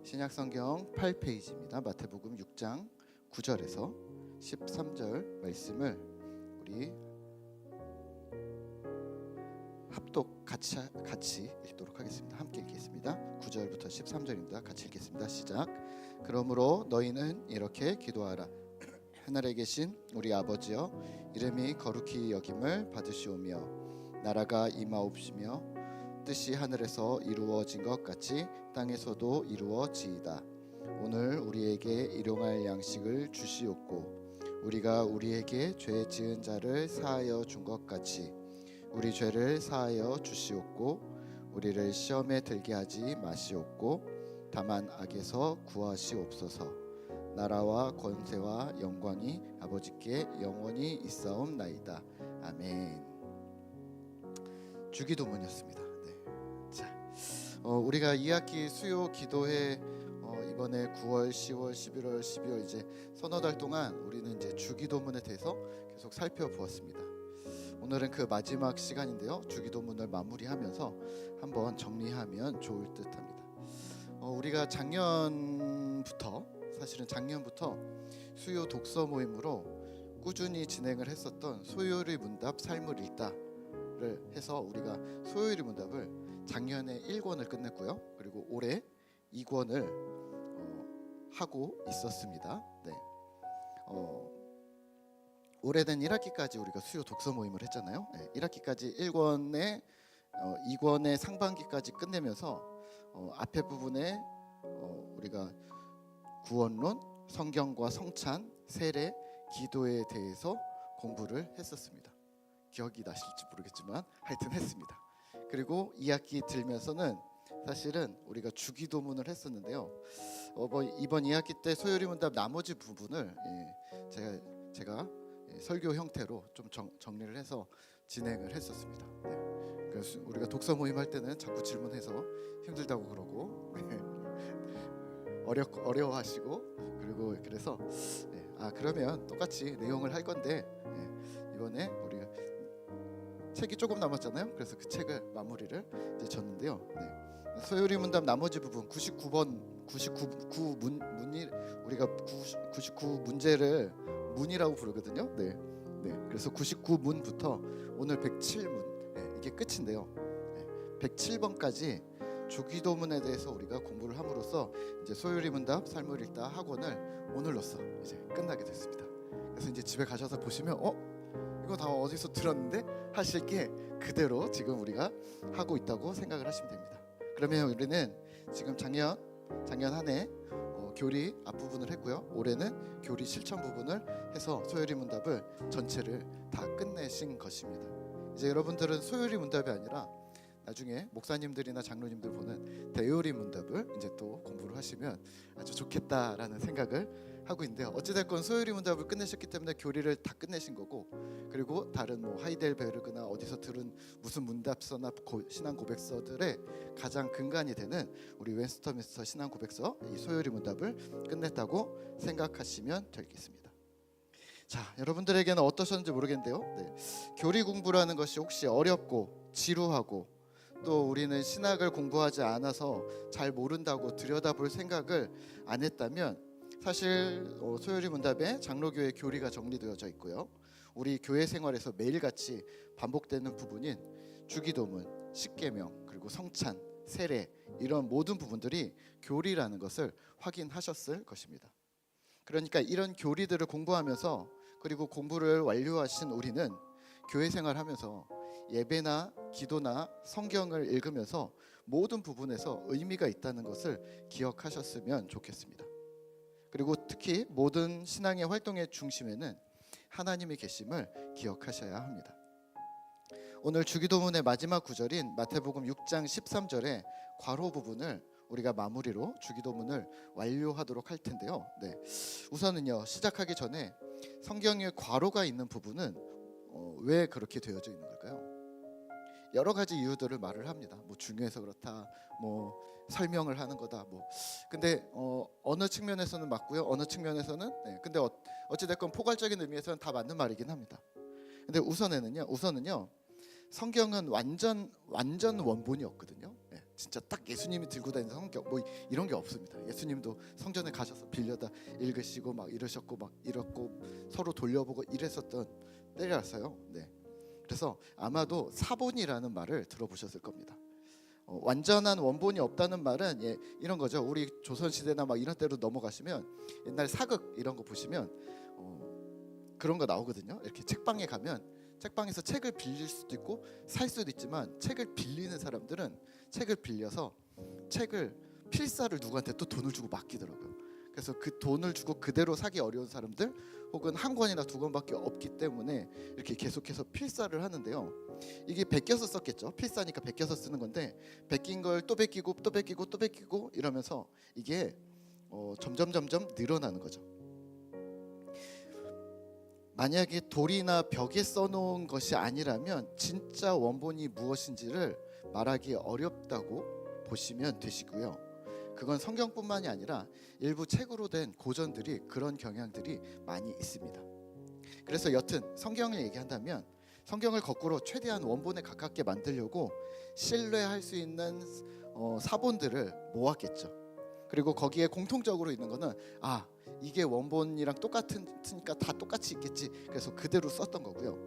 신약성경 8페이지입니다. 마태복음 6장 9절에서 13절 말씀을 우리 합독 같이 읽도록 하겠습니다. 함께 읽겠습니다. 9절부터 13절입니다. 같이 읽겠습니다. 시작. 그러므로 너희는 이렇게 기도하라. 하늘에 계신 우리 아버지여, 이름이 거룩히 여김을 받으시오며 나라가 임하옵시며 뜻이 하늘에서 이루어진 것 같이 땅에서도 이루어지이다. 오늘 우리에게 일용할 양식을 주시옵고 우리가 우리에게 죄 지은 자를 사하여 준 것 같이 우리 죄를 사하여 주시옵고 우리를 시험에 들게 하지 마시옵고 다만 악에서 구하시옵소서. 나라와 권세와 영광이 아버지께 영원히 있사옵나이다. 아멘. 주기도문이었습니다. 우리가 2학기 수요 기도회 이번에 9월, 10월, 11월, 12월 이제 서너 달 동안 우리는 이제 주기도문에 대해서 계속 살펴보았습니다. 오늘은 그 마지막 시간인데요. 주기도문을 마무리하면서 한번 정리하면 좋을 듯합니다. 우리가 사실은 작년부터 수요 독서 모임으로 꾸준히 진행을 했었던 소요리 문답 삶을 읽다를 해서 우리가 소요리 문답을 작년에 1권을 끝냈고요. 그리고 올해 2권을 하고 있었습니다. 네. 올해는 1학기까지 우리가 수요 독서 모임을 했잖아요. 네, 1학기까지 1권에 2권의 상반기까지 끝내면서 앞에 부분에 우리가 구원론, 성경과 성찬, 세례, 기도에 대해서 공부를 했었습니다. 기억이 나실지 모르겠지만 하여튼 했습니다. 그리고 2학기 들면서는 사실은 우리가 주기도문을 했었는데요. 이번 2학기 때 소요리 문답 나머지 부분을 제가 설교 형태로 좀 정리를 해서 진행을 했었습니다. 네. 그래서 우리가 독서 모임 할 때는 자꾸 질문해서 힘들다고 그러고 어려워하시고 그리고 그래서 그러면 똑같이 내용을 할 건데 이번에 우리가 책이 조금 남았잖아요. 그래서 그 책을 마무리를 이제 졌는데요. 네. 소요리 문답 나머지 부분 99 문이 우리가 99 문제를 문이라고 부르거든요. 네. 그래서 99문부터 오늘 107문 이게 끝인데요. 107번까지 주기도문에 대해서 우리가 공부를 함으로써 이제 소요리 문답 삶을 읽다 학원을 오늘로써 이제 끝나게 됐습니다. 그래서 이제 집에 가셔서 보시면 이거 다 어디서 들었는데 하실 게 그대로 지금 우리가 하고 있다고 생각을 하시면 됩니다. 그러면 우리는 지금 작년 한 해 교리 앞부분을 했고요. 올해는 교리 실천 부분을 해서 소요리 문답을 전체를 다 끝내신 것입니다. 이제 여러분들은 소요리 문답이 아니라 나중에 목사님들이나 장로님들 보는 대요리 문답을 이제 또 공부를 하시면 아주 좋겠다라는 생각을 하고 있는데요. 어찌됐건 소요리 문답을 끝내셨기 때문에 교리를 다 끝내신 거고, 그리고 다른 하이델베르그나 어디서 들은 무슨 문답서나 신앙 고백서들의 가장 근간이 되는 우리 웨스터민스터 신앙 고백서 이 소요리 문답을 끝냈다고 생각하시면 되겠습니다. 자, 여러분들에게는 어떠셨는지 모르겠는데요. 교리 공부라는 것이 혹시 어렵고 지루하고 또 우리는 신학을 공부하지 않아서 잘 모른다고 들여다볼 생각을 안 했다면 사실 소요리 문답에 장로교회 교리가 정리되어져 있고요. 우리 교회 생활에서 매일같이 반복되는 부분인 주기도문, 십계명, 그리고 성찬, 세례 이런 모든 부분들이 교리라는 것을 확인하셨을 것입니다. 그러니까 이런 교리들을 공부하면서 그리고 공부를 완료하신 우리는 교회 생활하면서 예배나 기도나 성경을 읽으면서 모든 부분에서 의미가 있다는 것을 기억하셨으면 좋겠습니다. 그리고 특히 모든 신앙의 활동의 중심에는 하나님이 계심을 기억하셔야 합니다. 오늘 주기도문의 마지막 구절인 마태복음 6장 13절의 괄호 부분을 우리가 마무리로 주기도문을 완료하도록 할 텐데요. 우선은요, 시작하기 전에 성경에 괄호가 있는 부분은 왜 그렇게 되어져 있는 걸까요? 여러 가지 이유들을 말을 합니다. 중요해서 그렇다, 설명을 하는 거다, 근데 어느 측면에서는 맞고요, 어느 측면에서는 근데 어찌됐건 포괄적인 의미에서는 다 맞는 말이긴 합니다. 근데 우선은요, 성경은 완전 원본이 없거든요. 예, 진짜 딱 예수님이 들고 다니는 성경 뭐 이런 게 없습니다. 예수님도 성전에 가셔서 빌려다 읽으시고 막 이러셨고 막 이렇고 서로 돌려보고 이랬었던 때라서요. 네. 그래서 아마도 사본이라는 말을 들어보셨을 겁니다. 완전한 원본이 없다는 말은 이런 거죠. 우리 조선 시대나 막 이런 때로 넘어가시면 옛날 사극 이런 거 보시면 그런 거 나오거든요. 이렇게 책방에 가면 책방에서 책을 빌릴 수도 있고 살 수도 있지만 책을 빌리는 사람들은 책을 빌려서 책을 필사를 누구한테 또 돈을 주고 맡기더라고요. 그래서 그 돈을 주고 그대로 사기 어려운 사람들 혹은 한 권이나 두 권밖에 없기 때문에 이렇게 계속해서 필사를 하는데요. 이게 베껴서 썼겠죠. 필사니까 베껴서 쓰는 건데 베낀 걸 또 베끼고 또 베끼고 또 베끼고 이러면서 이게 점점 늘어나는 거죠. 만약에 돌이나 벽에 써놓은 것이 아니라면 진짜 원본이 무엇인지를 말하기 어렵다고 보시면 되시고요. 그건 성경뿐만이 아니라 일부 책으로 된 고전들이 그런 경향들이 많이 있습니다. 그래서 여튼 성경을 얘기한다면 성경을 거꾸로 최대한 원본에 가깝게 만들려고 신뢰할 수 있는 사본들을 모았겠죠. 그리고 거기에 공통적으로 있는 거는 이게 원본이랑 똑같으니까 다 똑같이 있겠지. 그래서 그대로 썼던 거고요.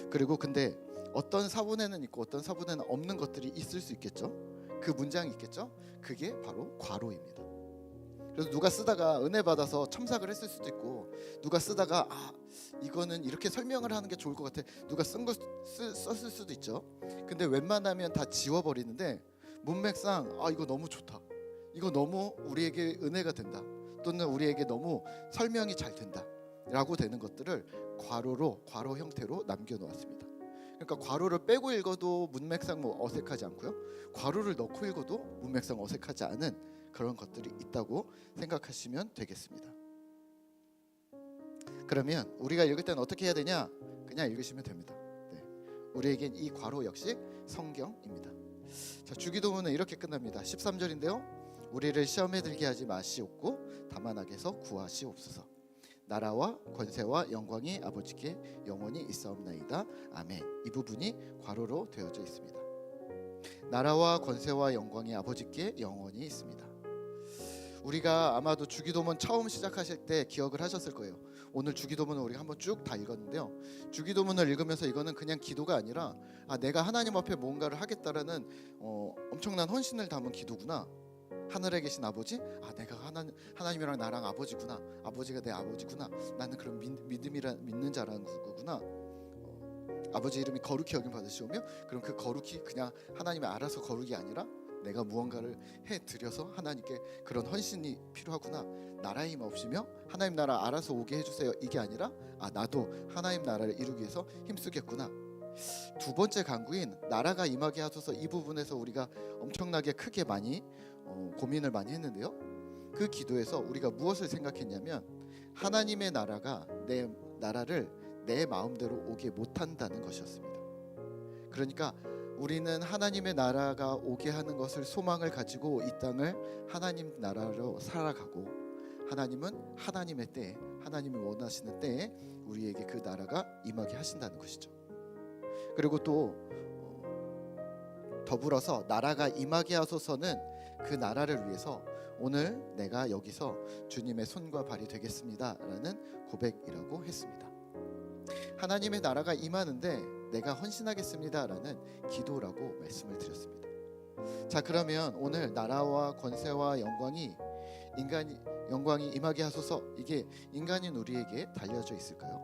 그리고 근데 어떤 사본에는 있고 어떤 사본에는 없는 것들이 있을 수 있겠죠. 그 문장이 있겠죠. 그게 바로 괄호입니다. 그래서 누가 쓰다가 은혜 받아서 첨삭을 했을 수도 있고 누가 쓰다가 이거는 이렇게 설명을 하는 게 좋을 것 같아 누가 쓴 거 썼을 수도 있죠. 근데 웬만하면 다 지워버리는데 문맥상 이거 너무 좋다, 이거 너무 우리에게 은혜가 된다, 또는 우리에게 너무 설명이 잘 된다 라고 되는 것들을 괄호 형태로 남겨놓았습니다. 그러니까 괄호를 빼고 읽어도 문맥상 어색하지 않고요, 괄호를 넣고 읽어도 문맥상 어색하지 않은 그런 것들이 있다고 생각하시면 되겠습니다. 그러면 우리가 읽을 때는 어떻게 해야 되냐? 그냥 읽으시면 됩니다. 네. 우리에겐 이 괄호 역시 성경입니다. 자, 주기도문은 이렇게 끝납니다. 13절인데요. 우리를 시험에 들게 하지 마시옵고 다만 악에서 구하시옵소서. 나라와 권세와 영광이 아버지께 영원히 있사옵나이다. 아멘. 이 부분이 괄호로 되어져 있습니다. 나라와 권세와 영광이 아버지께 영원히 있습니다. 우리가 아마도 주기도문 처음 시작하실 때 기억을 하셨을 거예요. 오늘 주기도문을 우리가 한번 쭉 다 읽었는데요. 주기도문을 읽으면서 이거는 그냥 기도가 아니라 내가 하나님 앞에 뭔가를 하겠다라는 엄청난 헌신을 담은 기도구나. 하늘에 계신 아버지, 내가 하나님이랑 나랑 아버지구나, 아버지가 내 아버지구나, 나는 그런 믿는 자라는 거구나. 아버지 이름이 거룩히 여김 받으시오며, 그럼 그 거룩히 그냥 하나님이 알아서 거룩이 아니라 내가 무언가를 해드려서 하나님께 그런 헌신이 필요하구나. 나라의 힘 없으며 하나님 나라 알아서 오게 해주세요, 이게 아니라 나도 하나님 나라를 이루기 위해서 힘쓰겠구나. 두 번째 간구인 나라가 임하게 하소서, 이 부분에서 우리가 엄청나게 크게 많이 고민을 많이 했는데요. 그 기도에서 우리가 무엇을 생각했냐면 하나님의 나라가 내 나라를 내 마음대로 오게 못한다는 것이었습니다. 그러니까 우리는 하나님의 나라가 오게 하는 것을 소망을 가지고 이 땅을 하나님 나라로 살아가고, 하나님은 하나님의 때에, 하나님이 원하시는 때에 우리에게 그 나라가 임하게 하신다는 것이죠. 그리고 또 더불어서 나라가 임하게 하소서는 그 나라를 위해서 오늘 내가 여기서 주님의 손과 발이 되겠습니다 라는 고백이라고 했습니다. 하나님의 나라가 임하는데 내가 헌신하겠습니다 라는 기도라고 말씀을 드렸습니다. 자, 그러면 오늘 나라와 권세와 영광이 임하게 하소서, 이게 인간인 우리에게 달려져 있을까요?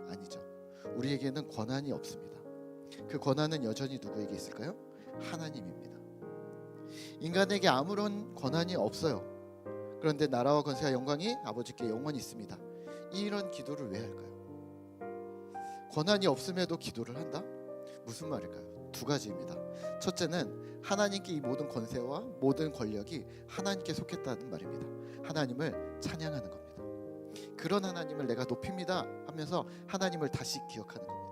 아니죠. 우리에게는 권한이 없습니다. 그 권한은 여전히 누구에게 있을까요? 하나님입니다. 인간에게 아무런 권한이 없어요. 그런데 나라와 권세와 영광이 아버지께 영원히 있습니다. 이런 기도를 왜 할까요? 권한이 없음에도 기도를 한다? 무슨 말일까요? 두 가지입니다. 첫째는 하나님께 이 모든 권세와 모든 권력이 하나님께 속했다는 말입니다. 하나님을 찬양하는 겁니다. 그런 하나님을 내가 높입니다 하면서 하나님을 다시 기억하는 겁니다.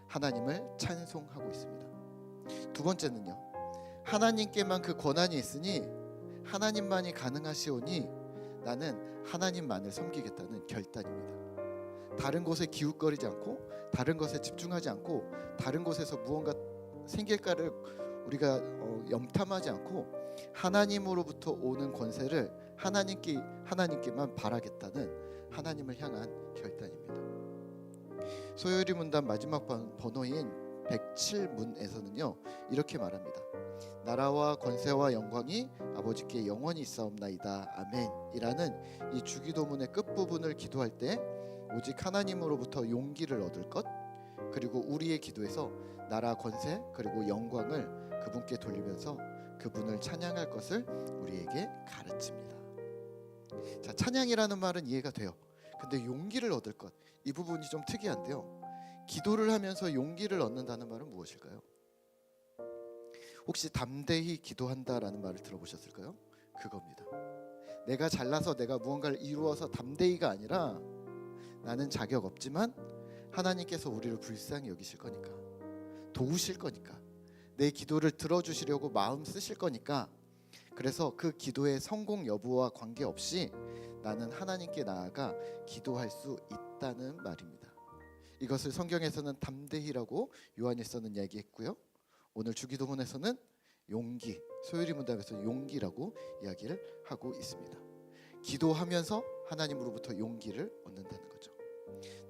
하나님을 찬송하고 있습니다. 두 번째는요, 하나님께만 그 권한이 있으니 하나님만이 가능하시오니 나는 하나님만을 섬기겠다는 결단입니다. 다른 곳에 기웃거리지 않고 다른 것에 집중하지 않고 다른 곳에서 무언가 생길까를 우리가 염탐하지 않고 하나님으로부터 오는 권세를 하나님께만 바라겠다는 하나님을 향한 결단입니다. 소요리 문답 마지막 번호인 107문에서는요 이렇게 말합니다. 나라와 권세와 영광이 아버지께 영원히 있사옵나이다 아멘이라는 이 주기도문의 끝부분을 기도할 때 오직 하나님으로부터 용기를 얻을 것, 그리고 우리의 기도에서 나라, 권세 그리고 영광을 그분께 돌리면서 그분을 찬양할 것을 우리에게 가르칩니다. 자, 찬양이라는 말은 이해가 돼요. 근데 용기를 얻을 것, 이 부분이 좀 특이한데요. 기도를 하면서 용기를 얻는다는 말은 무엇일까요? 혹시 담대히 기도한다라는 말을 들어보셨을까요? 그겁니다. 내가 잘나서 내가 무언가를 이루어서 담대히가 아니라 나는 자격 없지만 하나님께서 우리를 불쌍히 여기실 거니까, 도우실 거니까, 내 기도를 들어주시려고 마음 쓰실 거니까, 그래서 그 기도의 성공 여부와 관계없이 나는 하나님께 나아가 기도할 수 있다는 말입니다. 이것을 성경에서는 담대히라고 요한일서는 이야기했고요, 오늘 주기도문에서는 용기, 소요리 문답에서 용기라고 이야기를 하고 있습니다. 기도하면서 하나님으로부터 용기를 얻는다는 거죠.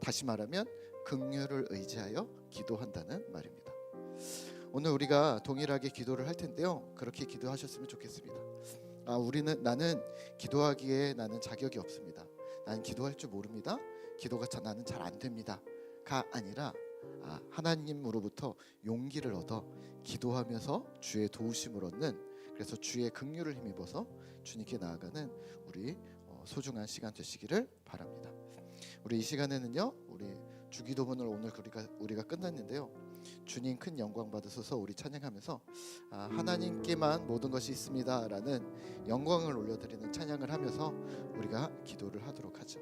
다시 말하면 긍휼을 의지하여 기도한다는 말입니다. 오늘 우리가 동일하게 기도를 할 텐데요, 그렇게 기도하셨으면 좋겠습니다. 나는 기도하기에 나는 자격이 없습니다. 나는 기도할 줄 모릅니다. 기도가 나는 잘 안 됩니다가 아니라 하나님으로부터 용기를 얻어 기도하면서 주의 도우심을 얻는, 그래서 주의 긍휼을 힘입어서 주님께 나아가는 우리 소중한 시간 되시기를 바랍니다. 우리 이 시간에는요, 우리 주기도문을 오늘 우리가 끝났는데요, 주님 큰 영광 받으소서 우리 찬양하면서 하나님께만 모든 것이 있습니다라는 영광을 올려드리는 찬양을 하면서 우리가 기도를 하도록 하죠.